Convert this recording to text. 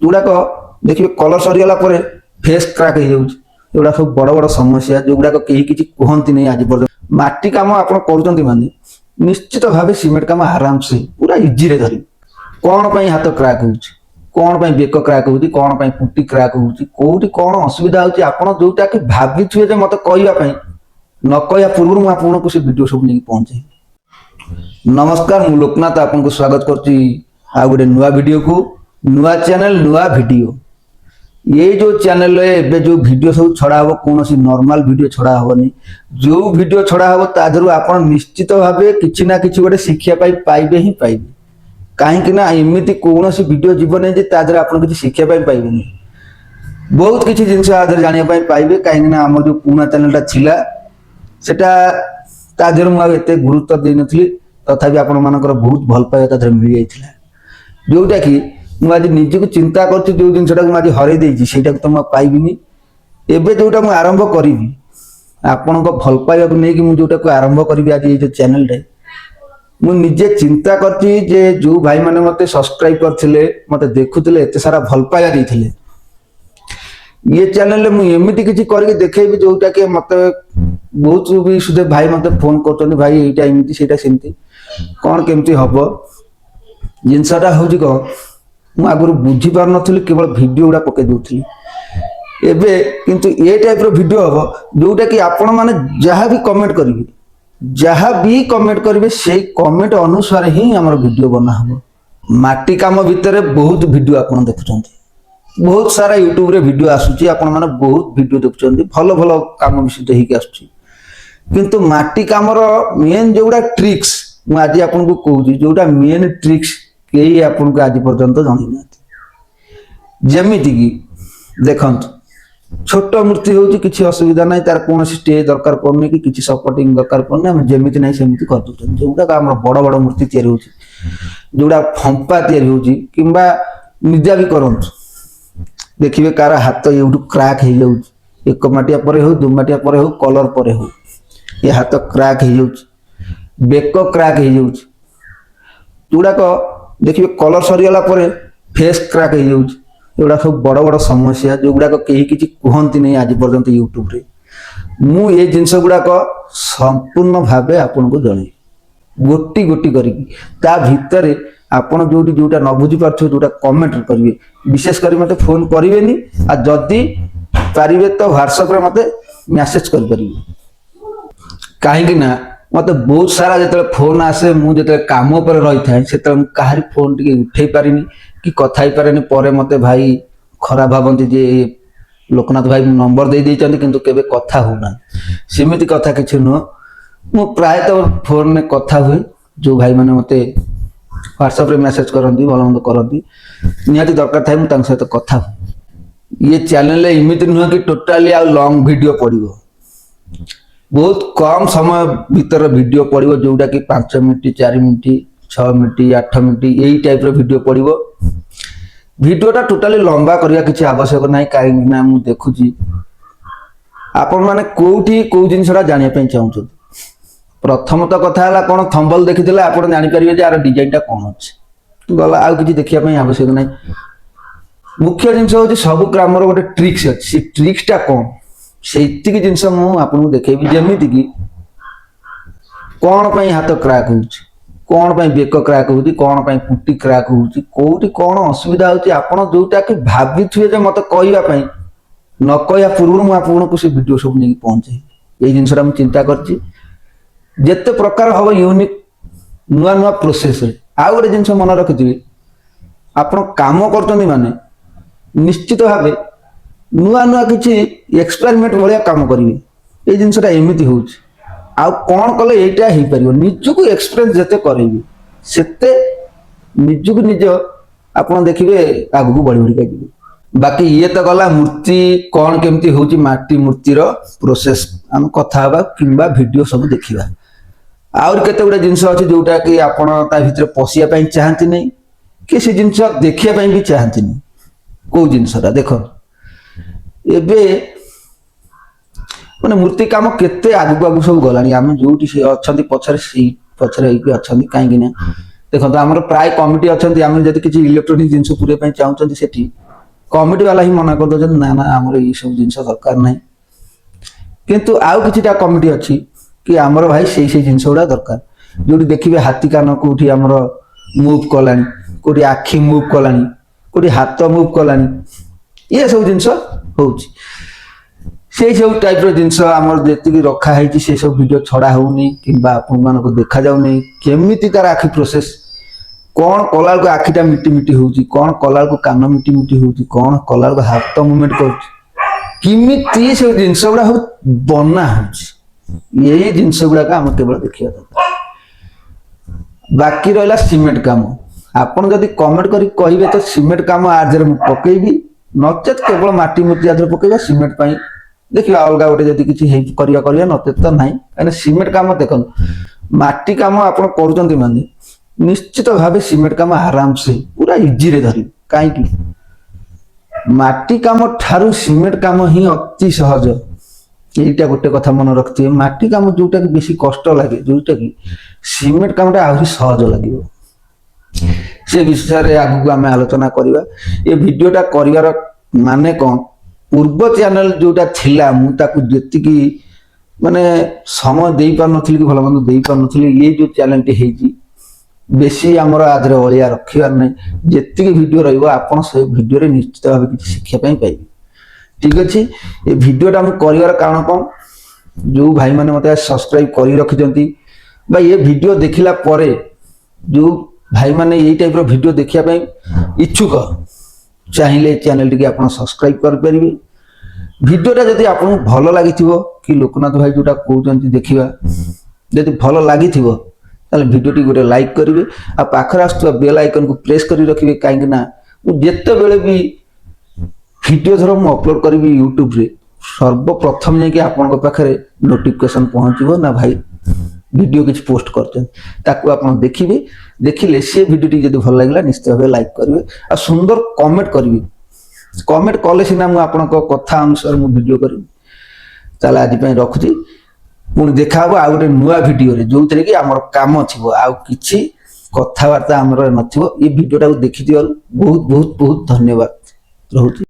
जोड़ाक देखिए colour सरीगला face क्राक हो सब बड़ बड़ समस्या जो गुड़ाक कहीं किसी कहती नहीं आज पर्यटन माटी कम आप माने निश्चित भाव सीमेंट कम आराम से पूरा इजी धरी कौन पर हाथ क्राक हो कौन पर बेक क्राक हो कौन पर पुटी क्राक होटी कौन असुविधा होता जोटा कि भावी थे मत कहवाई न कहवा पूर्व आपको से वीडियो सब नहीं पहुंचे। नमस्कार मु लोकनाथ आपको स्वागत करछि गोटे नुआ वीडियो को नुआ चैनल नुआ वीडियो ये जो चैनल रे जो वीडियो सब छड़ा हम कौन नॉर्मल वीडियो छड़ा हेनी जो वीडियो छड़ा हम ताधर आप निश्चित भाव कि ना कि गोटे शिक्षा पाइबे ही पाइबे कहीं एमती कौन वीडियो जीवन ताधर आप किसी शिक्षा पाइबे बहुत किसी जिनस जानापी पाइबे कहीं आम जो पुणा चैनल थिला सेटा ताधर मुझे गुरुत्व दे नी तथापि आपण मानकर बहुत भल पाइबा ताधर मिल जाइथिला जोटा कि मुझे निजी को चिंता कर जो जिनटा मुझे हर देटा तो मुझे पाइबिनी एवं जोटा मुझे आरंभ करी आपण भल पाइबा को लेकिन मुझे जोटा आरंभ करी आज ये चैनल रे मुझे चिंता करती जो भाई मैंने मत सब्सक्राइब करते मत देखुले एत सारा भल पाइबा देते ये चैनल में एमती किसी करके देखेबी जोटा कि मत बहुत भी सुधे भाई मत फोन कर भाई यहाँ एमती से कौन केमती हम जिनसटा हूँ कौन मुझे आगुरी बुझी पार नी केवल वीडियो गुड़ा पकई दूसरी एवं किंतु ये टाइप वीडियो हम जोटा कि आपण मैंने जहाँ भी कमेंट करेंगे जहाँ भी कमेंट करेंगे से कमेंट अनुसार ही आम वीडियो बना हम माटी काम भितर बहुत वीडियो आप देखुं बहुत सारा यूट्यूब रे वीडियो आसुची आपण माने बहुत वीडियो देखुचंदी भलो भलो काम विषय हेकी आसुची किंतु माटी कामर मेन जोड़ा ट्रिक्स मु आज आपन को कहूची जोड़ा मेन ट्रिक्स केही आपन को आज पर्यंत जानि नाथि जेमिति की देखंत छोट मूर्ति होची किछि असुविधा नाही तार कोनोसी स्टेज दरकार पड़ने कि किछि सपोर्टिंग दरकार पड़ने हम जेमिति नाही सेमिति कर दुचन जोड़ा हमर बड़ बड़ मूर्ति तयारी होची जोड़ा फंपा तयारी होची किंबा निजा भी करंत देखिए कार हाथ ये क्राक हो जाऊँ एक माटिया पर हो दु माटिया पर हो कलर पर हो ये हाथ क्राक हो जाऊँ बेक क्राक हो जाऊँ जोड़ाक देखिए कलर सरीगला फेस क्राक हो जाऊँ एगुड़ा सब बड़ बड़ समस्या जो गुड़ाक कहीं किसी कहती नहीं आज पर्यंत यूट्यूब रे मु ये जिनस गुड़ाक संपूर्ण भाव आपन को जन गोटी गोटी करी आपण जोटी जोटा न बुझी पार्थ जोटा कमेंट करेंगे विशेष कर मत फोन करेंगे आ जदि पारे तो व्हाट्सएप रे मत मैसेज करेंगे कहीं मत बहुत सारा जो फोन आसे मुझे काम पर रही था से कहारी फोन टी उठे पारिनी कि कथा ही पारे पर मत भाई खराब भावती जे लोकनाथ भाई नंबर दे देते किंतु केबे कथा होना सेमिति कथा किसी नुह मु प्रायतः फोन में कथा हुए जो भाई मैंने मत व्हाट्सएप रे मैसेज करती भल मंद करती निहाती दरकार थाए मुझे सहित कथा ये चैनल एमती नुह कि टोटाली आ लॉन्ग वीडियो पड़ो बहुत कम समय भीतर वीडियो पड़ो जोटा कि 5 मिनट 4 मिनट 6 मिनट 8 मिनट यही टाइप वीडियो पड़ो वीडियोटा टोटाली लंबा करने किसी आवश्यक ना कहीं मुझे देखुची आपण मैंने कौटी कौ जिनसा जानापी चाहते प्रथम तो कथा है कौन थंबल देखी आप जानीपारे यार डिजाइन टा कौन अच्छे गला आउ कि देखा आवश्यक ना मुख्य जिनस हूँ सब ग्रामर गोटे ट्रिक्स अच्छी ट्रिक्स टा कौन से जिनस मुझे देखेबी जमीती कि कौन पर हाथ क्राक हो कौन पर बेक क्राक हो कौन पर पुटी क्राक होटी कौन असुविधा होता जोटा कि भावी थे मत कहवाई न कहवा पूर्व आपको से वीडियो सब नहीं पहुंचे ये जिनसा मुझे चिंता कर जिते प्रकार हम यूनिक नुआ नुआ प्रोसेस आउ गोटे जिन मन रखिथे आप कम कर माने निश्चित भाव नुआ नुआ किसी एक्सपेरिमेंट भाया कम करेंगे ये जिनसा एमती हो कौन कले यहाँ हो पार निजक एक्सपीरियंस जिते करेंगे सेते निजक निज आप देखिए आग को बढ़ी बढ़िका जी बाकी ये तो गला मूर्ति कौन केमती होची माटी मूर्तिर प्रोसेस आम कथा किंबा वीडियो सब देखा आउर केते गुडे जिनस अछि जोटा कि आपण ता भितर पसिया पई चाहंती नै कि से जिनस देखिया पई भी चाहंती नै को जिनसरा देखो एबे माने मूर्ति काम केते आगु आगु सब गलानी हम जोटी से अछंती पछरे कि अछंती काहे कि ना देखो तो हमर प्राय कमिटी अछंती हम जति किछि इलेक्ट्रॉनिक जिनस पुरे पई चाहउछंती सेठी कमिटी वाला ही मना कर दौरान ना ना आमर ये सब जिन दरकार ना किंतु आउ किछिटा कमिटी अच्छी कि आमर भाई से जिन गुड़ा दरकार जो देखिए हाथी कान कौटी आमर मुव कला कौटी आखि मुव कला कौटी हाथ मुव कला ये सब जिन हो से सब टाइप जिनस आमर जी रखाई से सब वीडियो छड़ा होनी कि देखा जाऊनी केमी तार आखि प्रोसेस कौन कला को आखिटा मिटी मिटी होची कौन कला को कान मिटी मिटी होची कौन कला को हाथ मूवमेंट करमी सब जिनस गुड़ा बना यही जिनस गुड़ाक आम केवल देखा दरकार बाकी रहा सीमेंट काम आपन जदि कमेंट करी कहिबे तो सीमेंट काम आजरे मु पकेबी नचेत केवल माटी मूर्ति आजरे पकेबा सीमेंट पाई देखिए अलग गोटे जब किसी करिया नचेत तो नहीं कहीं सीमेंट काम देख माटी काम आप कर माने निश्चित भाव सीमेंट काम आराम से पूरा इजी रे धरी कहीं माटी काम ठारू सीमेंट काम ही अति सहज यहीटा गोटे कथा मन रखिए माटी काम जोटा कि बेसी कष्ट लगे जोटा कि सीमेंट काम आहरी सहज लगे से विषय में आगू आम आलोचना करवा ये वीडियोटा कर माने कौन पूर्व चैनल जोटा थिला मु ताकू जेतिकी माने समय दे पार नथिली कि भल मंद दे पार नथिली ये जो चैनल टी हेजी बेसी आमर आदरे अलिया रखिबार नै जेतिकी वीडियो रहइबो आपण से वीडियो रे निश्चित भाबे किछि शिक्षा पई पाइबे ठीक अछि ए वीडियोटा हम करिवार कारण कोन जो भाई माने मते सब्सक्राइब करि रखिजंती बा ये वीडियो देखिला परे जो भाई माने यही टाइप रो वीडियो देखिया पई इच्छुक चाहिए चैनल टी आप सब्सक्राइब करेंगे वीडियोटा जब आपको भल लगी कि लोकनाथ भाई जोटा कहते देखा जब भल लगी वीडियो टी गोटे लाइक करेंगे आ पाखर आसुवा बेल आइकन को प्रेस कर रखिए कहीं जिते बेले भी वीडियो धर मु अपलोड करी यूट्यूब रे सर्वप्रथम जाकि आपन पाखे नोटिफिकेशन पहुंचो ना भाई वीडियो किसी पोस्ट कर देखिए देखिले से वीडियो जब भल लगे निश्चित भाव लाइक करेंगे आ सुंदर कमेंट करेंगे कमेंट कले सीना मुझे कथा अनुसार मुझे वीडियो करी ताले आज रखुची पुणी देखा आ गोटे नुआ वीडियो जो थे कि आम कम थी आउ कि कथबार्ता आमर नथिबो ये वीडियोटा देखी बहुत बहुत बहुत धन्यवाद रोची।